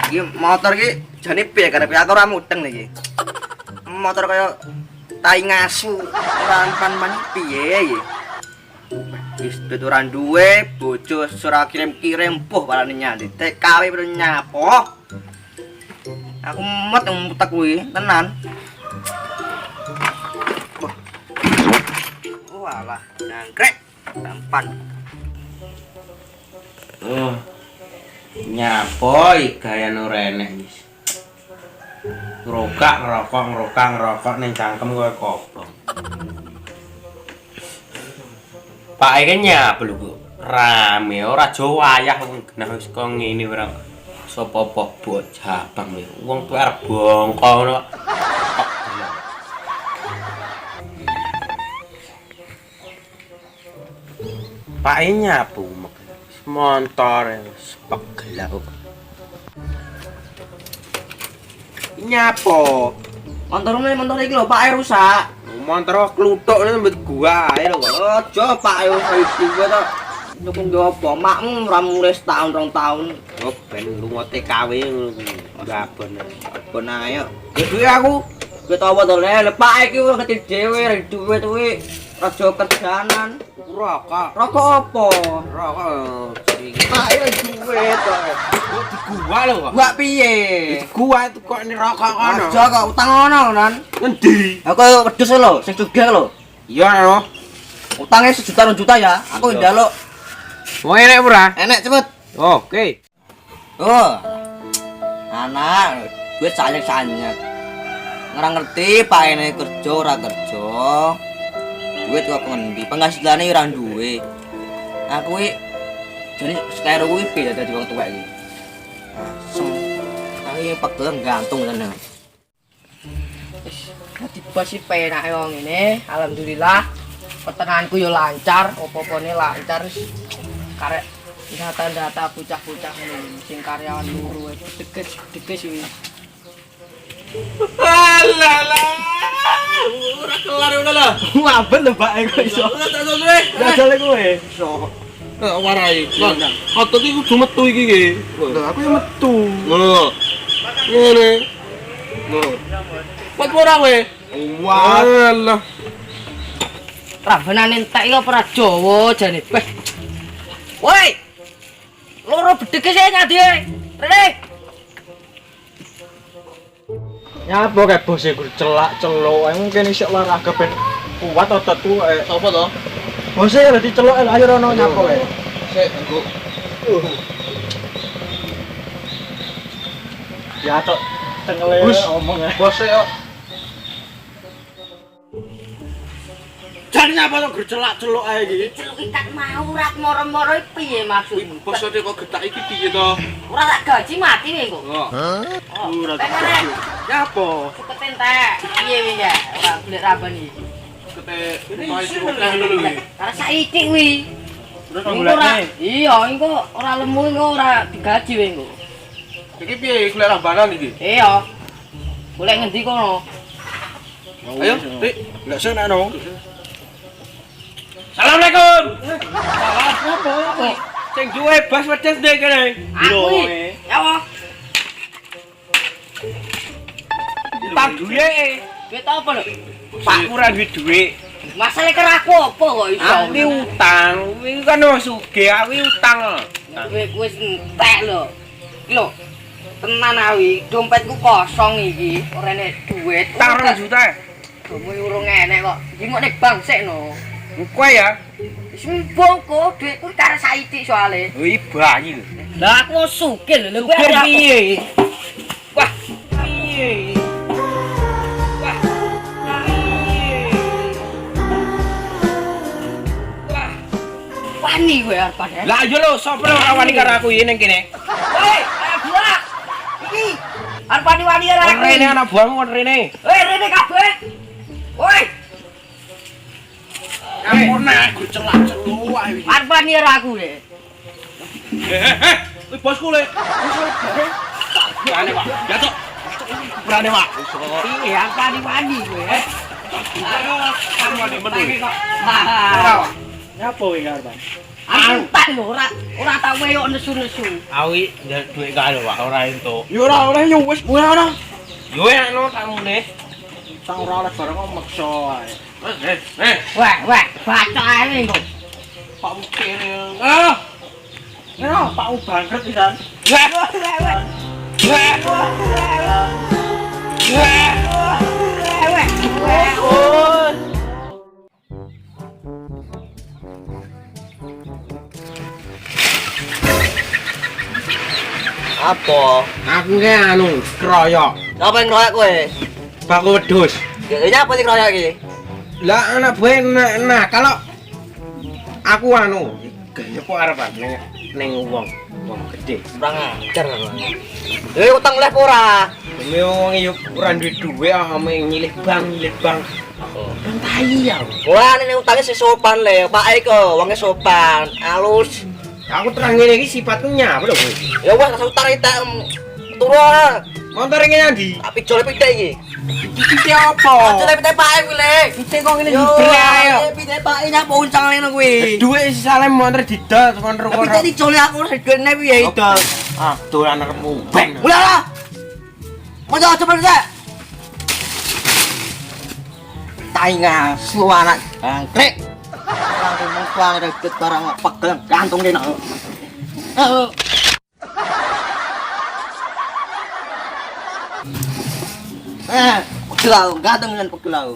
Iki motor iki jane piye karepe aku ora mudeng iki. Motor kaya tai ngasu, ora pan piye iki. Wis ora duwe bojo ora kirim-kirim puh walane nyandi. TKW perlu nyapo. Aku met mutek kuwi tenan. Walah, nangkrek tampan. Oh. Nyapoi gaya nurenek wis. Ngerokok ning cangkem kowe kobong. Pak iki nyap lho, Bu. Rame ora aja wayah wong genah wis kok ngene ora. Sopo bocah abang iki. Wong tuwa arep bongko ngono. Pak iki nyapu montore pegel aku. Nyapo? Motor iki lho Pak rusak. Motor kluthuk nembet gua ae lho. Aja Pak yo iki to. Nyukung jopo makmu ora mulai setahun 2 tahun. Oh ben lunga TKW ngono kuwi. Gabon. Bon ayo. Iki aku wis apa to le Pak iki ora ngerti dhewe duit kuwi raja kerjanan. Rokok. Rokok apa? Rokok. Ayo duit to. Gua lho. Gua piye? Gua itu kok ini rokok ngono. Aja kok utang ngono nan. Endi? Aku wedhus lho, sing sugih lho. Iya lho. Utangnya 1 juta 2 juta ya. Aku njaluk. Mau enek ora? Enek cepet. Oke. Oh. Anak, duit sanyak-sanyak. Ora ngerti Pak ini kerja ora kerja. Duit kok ngendi? Penghasilane ora duwe. Aku iki jane sekaro kuwi piye dadi wong tuwek iki. Asem. Aku iki pegel gantung tenan. Wis dadi bos iki penake wong ngene. Alhamdulillah. Petenanku yo lancar, opo-opone lancar. Karek data-data bocah-bocah ngene sing karyawan luru dikes iki. Alah. Ora kelar ngono lho. Ngaben lho Pak kok iso. Dadale kowe. Iso. Warai. Otot iki kudu metu iki nggih. Lho aku yo metu. Ngono lho. Ngene. Ngono. Wat ora kowe? Walah. Rabenane entek iki ora Jawa jane. Woi. Loro bedheke sik nyadi. Rene. Ya apa kayak bos e kudu celak-celuk. Mungkin isih olahraga ben kuat ototku. Sopo to? Bos e lagi celuk ayo rono nyapa kae. Sik, engko. Ya tok tengele omong ae. Bos e kok. Jan nyapa to gercelak-celuk ae iki. Celuk ikat mau ora moro-moro piye maksudmu? Bos e kok getak iki piye to? Ora tak gaji mati nih kok. Ora Pengen nyapa? suket entek. Piye wi ya? Ora golek raban iki. Kete iki Karena saiki kuwi. Terus Iya, engko ora lemu engko ora digaji kowe engko. iki piye golek rambanan iki? Iya. Golek ngendi kono? Ayo, Dik, lek sing no. Assalamualaikum. Apa? Sing duwe bas wedhus ndek kene. Aku iki. Ya apa? Utang duwe. Duit apa lho? Pak ora duwe dhuwit. Masalah karo aku apa kok iso? Aku utang. Kuwi kan wis sugih, aku utang. Duit wis entek lho. Iki lho. Tenan awi, dompetku kosong iki, ora enek duit. Utang 2 juta. Kamu urung enek kok. Iki mok nek bank sik no. Kowe ya. Wis mbongko duitku karo saiki soalé. Wih bayi lho. Lah aku sugih lho, kowe Sugih ada piye? Wah, Piye? wah. Wah. Wani kowe arep padha. Lah yo lho, sapa lho ora wani karo aku iki ning kene? Hei, ayo buak. Iki arep wani-wani karo aku. Rene ana buahmu kon rene. Hei, rene kabeh. Woi, Ampun aku celak-celuk ae iki. arep wani karo aku le. Kuwi bosku le. Berani, Pak. Ya, Cok. Berani, Pak. Iya, arep wani-wani kowe. Kamu ada meneh. Ha. Nyapa kowe karepan? Entek lho ora tak weyok nesu-nesu. Awi njaluk duit kae lho, Pak, ora entuk. Yo ora yo wis mulai ana. Yo enak tamune. Sang ora oleh barang kok maksa ae. Wah, baca ae lho. Pak Ukir. Ah. Ya, Pak U bangkrut pisan. Apa? Aku ki anu kroyok, Apa yang ngeroyak kowe? Pak wedhus. Ya apa sih ngeroyak iki? Lah anak buah nah kalau aku anu gaya kok arep ning wong gede. Kurang ajar kan. Lha utang oleh apa ora? Demi wong yo ora duwe dhuwit ame nyilih bang. Kan tai ya. Ora nek utange sing sopan le, Pak Eko, wonge sopan, halus. Aku terang ngene iki sifatku nyapa lho kowe. Ya wes kasih utang iki turun. Motor ngene ndi? Tapi jole pite iki. Iki apa? Jole pite Pak Eko le. Pite kok ngene Yo, jebret ae yo. pite Pak Eko nyapa uncang ngono kuwi. Duit sisane motor didol tekan Tapi rokok. tadi jole aku regane piye itu? Ah, dolan arepmu ben. Mulai lah. Mau coba sih. Tainga su anak angkrek. Langsung mengkuang ribet barang pegel gantung dina. Pegelau, gantung dengan pegelau.